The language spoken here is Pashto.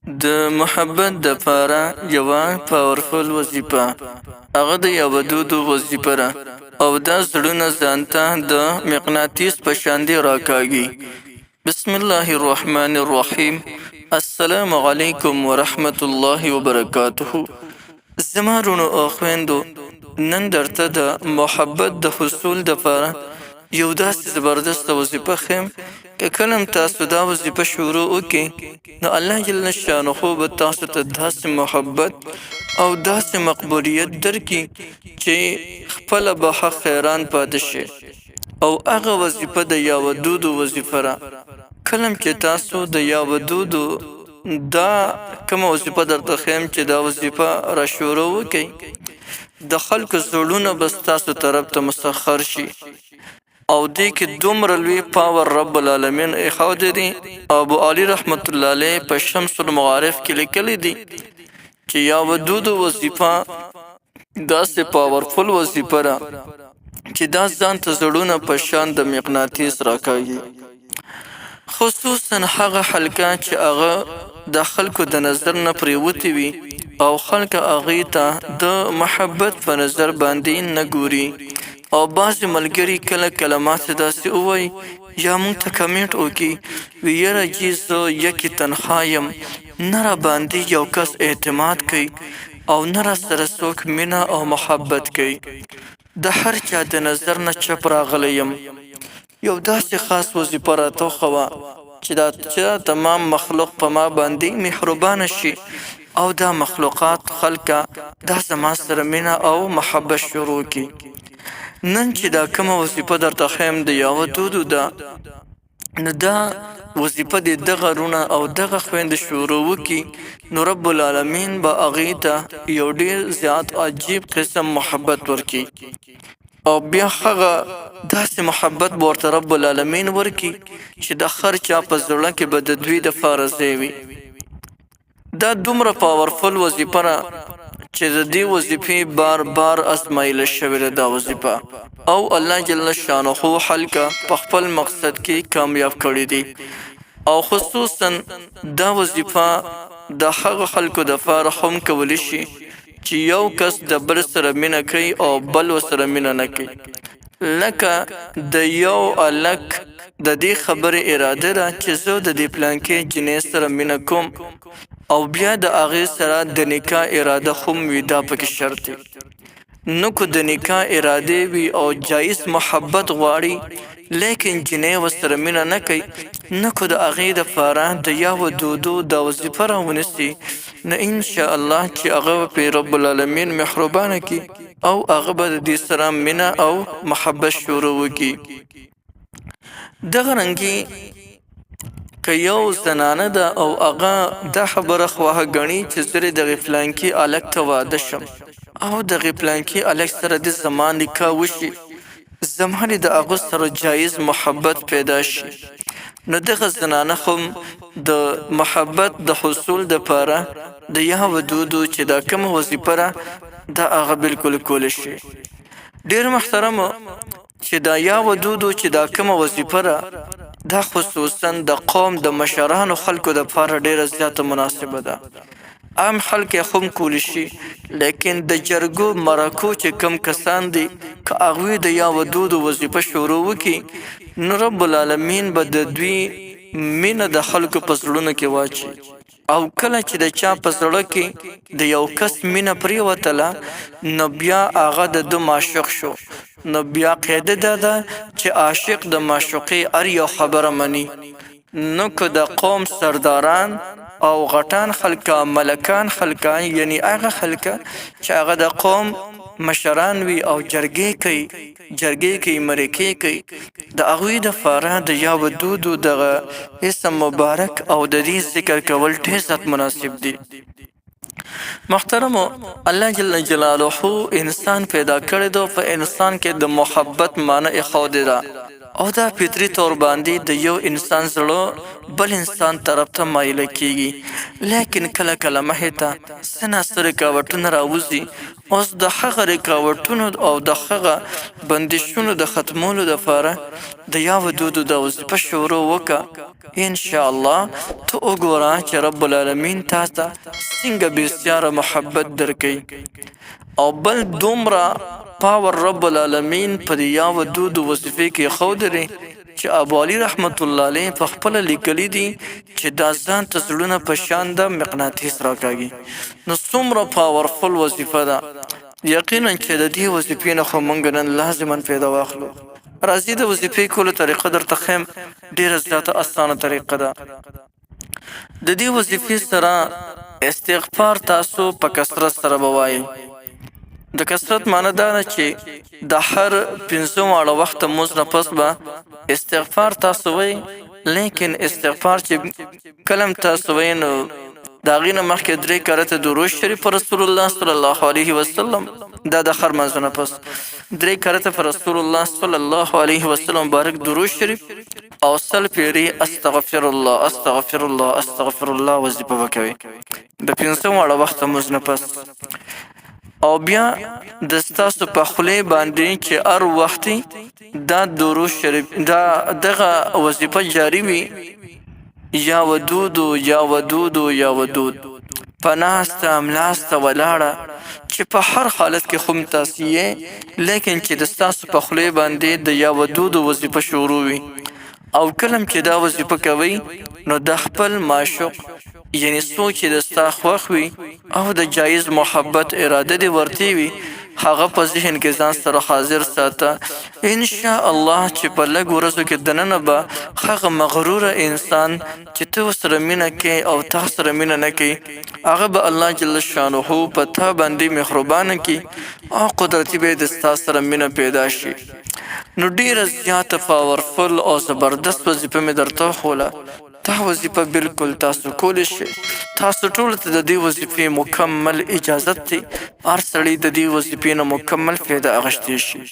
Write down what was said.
د محبت دپاره یوه پاورفل وظیفه هغه د یو ودودو وظیفه ده او دا زړونه ځانته د مقناطیس په شاندې راکاږي. بسم الله الرحمن الرحیم. السلام علیکم ورحمت الله وبرکاته. زما رونو او خویندو، نن درته د محبت د حصول دپاره یو داسې زبردست وظیفه ښیم که کله تاسو دا وظیفه شروع وکړئ نو الله جل شانه به تاسو ته داسې محبت او داسې مقبولیت درکړي چې خپله به ښه خیران پاتې شي. او هغه وظیفه د یا ودودو وظیفه ده. کله چې تاسو د یا ودودو دا کومه وظیفه درته ښیم چې دا وظیفه را شروع وکړئ، د خلکو زړونه به ستاسو طرف ته مسخر شي او دې کې دومره لوی پاور رب العالمین ایښودی دی. ابو علي رحمت الله علیه په شمس المعارف کې لیکلی دی چې یا ودودو وظیفه داسې پاورفل وظیفه ده چې دا ځان ته زړونه په شان د مقناطیس راکاږي. خصوصا هغه حلقه چې هغه د خلکو د نظر نه پریوتې وي او خلک هغې ته د محبت په نظر باندې نه ګوري. او بعضې ملګري کله کلمات داسې ووایي یا مونږ ته کمنټ وکړي وي یره جي زه یکې تنها یم، نه را باندې یو کس اعتماد کوي او نه را سره څوک مینه او محبت کوي، د هر چا د نظر نه چپ راغلی یم. یو داسې خاص وظیفه راته وښوه چې دا تمام مخلوق په ما باندې مهربانه شي او دا مخلوقات خلکه دا زما سره مینه او محبت شروع کړي. نن چې دا کومه وظیفه درته ښیم د یا ودودو ده، نو دا وظیفه د دغه رونه او دغه خویندې شروع وکړي نو رب العالمین به هغې ته یو ډېر زیات عجیب قسم محبت ورکړي او بیا هغه داسې محبت به ورته رب العالمین ورکړي چې د هر چا په زړه کې به د دوی دپاره ځای وي. دا دومره پاورفل وظیفه ده چې د دې وظیفې بار بار ازمایله شوې ده دا وظیفه، او الله جل شانه حلقه په خپل مقصد کې کامیاب کړی دی. او خصوصا دا وظیفه د هغه خلکو دپاره هم کولی شي چې یو کس د بل سره مینه کوي او بل ورسره مینه نه کوي. لکه د یو هلک د دې خبرې اراده ده چې زه د دې پلانکې جنۍ سره مینه کوم او بیا د هغې سره د نکاح اراده هم وي، دا پکې شرط دی. نو که د نکاح اراده وي او جایز محبت غواړي لیکن جنۍ ورسره مینه نه کوي، نو که د هغې دپاره د یا ودودو دا وظیفه راونیسي نو انشاءالله چې هغه به رب العالمین مهربانه کړي او هغه به د دې سره مینه او محبت شروع وکړي. دغه رنګې که یو زنانه ده او هغه دا خبره خواهه ګڼي چې زه دغې فلانکي هلک ته واده شم او دغې فلانکي هلک سره د زما نکاح وشي، زما د هغه سره جایز محبت پیدا شي، نو دغه زنانه هم د محبت د حصول دپاره د یا ودودو چې دا کومه وظیفه ده دا هغه بلکل کولی شي. ډېر محترمو، چې دا یا ودودو چې دا کومه وظیفه ده دا خصوصا د قوم د مشرانو خلکو دپاره ډېره زیاته مناسبه ده. عام خلک یې هم کولی شي، لیکن د جرګو مرکو چې کم کسان دي که هغوی د یا ودودو وظیفه شروع وکړي نو رب العالمین به د دوی مینه د خلکو په زړونو کې واچي. او کله چې د چا په زړه کې د یو کس مینه پرېوتله نو بیا هغه د ده معشوق شو، نو بیا قاعده دا ده چې عاشق د معشوقې هر یو خبره مني. نو که د قوم سرداران او غټان خلکه ملکان خلکه یعنی هغه خلکه چې هغه د قوم مشران وي او جرګې کوي مرکې کوي، د هغوی دپاره د یا ودودو دغه اسم مبارک او د دې ذکر کول ډېر زیات مناسب دي. محترمو، الله جل جلاله انسان پیدا کړی دی، په انسان کې د محبت معنی ایښودې ده او دا فطري طور باندې د یو انسان زړه بل انسان طرف ته مایله کیږي، لیکن کله کله مخې ته څه ناڅه رکاوټونه راوځي. اوس د هغه رکاوټونو او د هغه بندشونو د ختمولو دپاره د یا ودودو د وظیفه شروع وکړه، ان شاء الله ته وګوره چې رب العالمین تاسو ته څنګه بسیاره محبت درکړي او بل دومره پاور رب العالمین په یا ودود وظیفه کې خو دري چې ابو علي رحمت الله علیه په خپل لیکلي دي چې دا ځان ته زړونه په شان د مقناطیس راکاږي نو څومره پاورفل وظیفه ده یقینا چې د دې وظیفې نه خو مونږ نن لازما پیدا واخلو راځي د وظیفې کولو طریقه درته خیم ډیره زیاته اسانه طریقه ده د دې وظیفې سره استغفار تاسو په کثرت سره بوایي د کثرت معنی دا نه چې د هر 15 واړه وخت موز نه پس به استغفار تاسو وایي لیکن استغفار چې کلم تاسو وایي نو داغینه مخکې 3 کرته درود شریف پر رسول الله صلی الله علیه وسلم دا د هر منځونه پس 3 کرته پر رسول الله صلی الله علیه وسلم مبارک درود شریف او سل پیری استغفر الله استغفر الله استغفر الله وظیفه وکوي د 15 واړه وخت موز نه پس او بیا د ستاسو په خلی باندې چې هر وخت دا درود شریف دا دغه وظیفه جاری وي یا ودود یا ودود یا ودود پناست املاست ولاړه چې په هر حالت کې خو تاسیه لیکن چې د ستاسو په خلی باندې د یا ودود وظیفه شروع وي او کلم چې دا وظیفه کوي نو د خپل معشوق یعنی څوک چې د ستا خوښ وي او د جایز محبت اراده دی ورته وي هغه په ذهن کې ځان سره حاضر ساته ان شاء الله چې په لږ ورځو کې دننه به هغه مغرور انسان چې ته سره مینه کوي او تاسو سره مینه نه کوي هغه به الله جل شانه په تا باندې مهربانه کوي او قدرتي به د تاسو سره مینه پیدا شي نو ډیره زیاته پاورفل او زبردست وظیفه مې درته خوله دا وظیفه بالکل تاسو کولی شئ تاسو ټول ته د دې وظیفې مکمل اجازت دی هر سړی د دې وظیفې نه مکمل فایده اخیستی شي